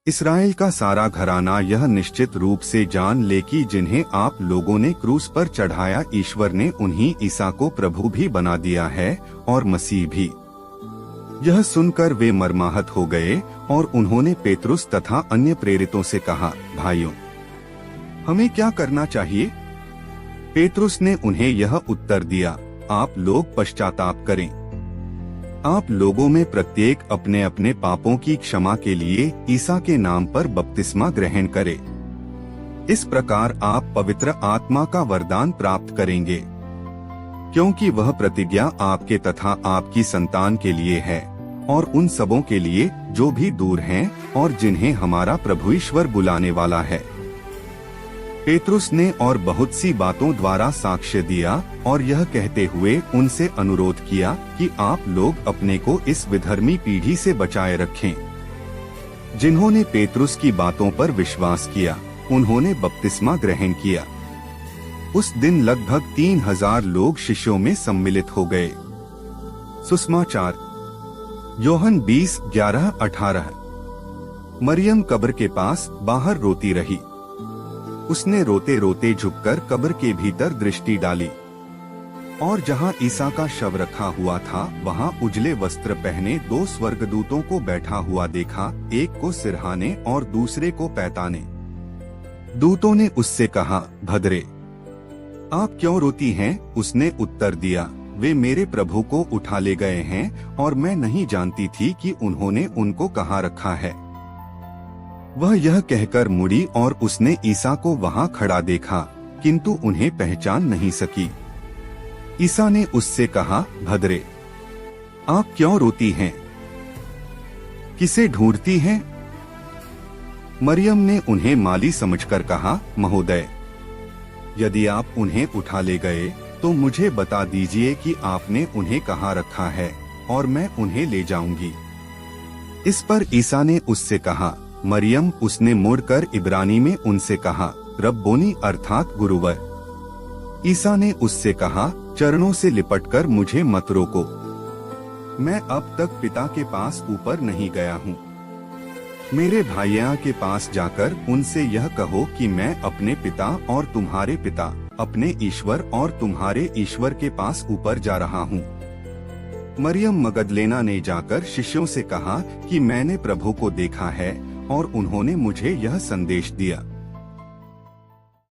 Israel का सारा घराना यह निश्चित रूप से जान ले कि जिन्हें आप लोगों ने क्रूस पर चढ़ाया, ईश्वर ने उन्हीं ईसा को प्रभु भी बना दिया है और मसीह भी। यह सुनकर वे मर्माहत हो गए और उन्होंने पेतरुस तथा अन्य प्रेरितों से कहा, भाइयों, हमें क्या करना चाहिए? पेतरुस ने उन्हें यह उत्तर दिया, आप लोग पश्चाताप करें। आप लोगों में प्रत्येक अपने अपने पापों की क्षमा के लिए ईसा के नाम पर बपतिस्मा ग्रहण करे। इस प्रकार आप पवित्र आत्मा का वरदान प्राप्त करेंगे, क्योंकि वह प्रतिज्ञा आपके तथा आपकी संतान के लिए है और उन सबों के लिए जो भी दूर हैं और जिन्हें हमारा प्रभु ईश्वर बुलाने वाला है। पेतरुस ने और बहुत सी बातों द्वारा साक्ष्य दिया और यह कहते हुए उनसे अनुरोध किया कि आप लोग अपने को इस विधर्मी पीढ़ी से बचाए रखें। जिन्होंने पेतरुस की बातों पर विश्वास किया, उन्होंने बपतिस्मा ग्रहण किया। उस दिन लगभग 3000 लोग शिष्यों में सम्मिलित हो गए। सुसमाचार योहन 20:11-18। मरियम कब्र के पास बाहर रोती रही। उसने रोते रोते झुककर कब्र के भीतर दृष्टि डाली और जहाँ ईसा का शव रखा हुआ था, वहाँ उजले वस्त्र पहने 2 स्वर्गदूतों को बैठा हुआ देखा, एक को सिरहाने और दूसरे को पैताने। दूतों ने उससे कहा, भद्रे, आप क्यों रोती हैं? उसने उत्तर दिया, वे मेरे प्रभु को उठा ले गए हैं और मैं नहीं जानती थी कि उन्होंने उनको कहाँ रखा है। वह यह कहकर मुड़ी और उसने ईसा को वहाँ खड़ा देखा, किंतु उन्हें पहचान नहीं सकी। ईसा ने उससे कहा, भद्रे, आप क्यों रोती हैं? किसे ढूंढती हैं? मरियम ने उन्हें माली समझकर कहा, महोदय, यदि आप उन्हें उठा ले गए तो मुझे बता दीजिए कि आपने उन्हें कहाँ रखा है और मैं उन्हें ले जाऊंगी। इस पर ईसा ने उससे कहा, मरियम। उसने मुड़कर इब्रानी में उनसे कहा, रब्बोनी अर्थात गुरुवर। ईसा ने उससे कहा, चरणों से लिपटकर मुझे मत रोको, मैं अब तक पिता के पास ऊपर नहीं गया हूँ। मेरे भाइयों के पास जाकर उनसे यह कहो कि मैं अपने पिता और तुम्हारे पिता, अपने ईश्वर और तुम्हारे ईश्वर के पास ऊपर जा रहा हूँ। मरियम मगदलेना ने जाकर शिष्यों से कहा कि मैंने प्रभु को देखा है और उन्होंने मुझे यह संदेश दिया।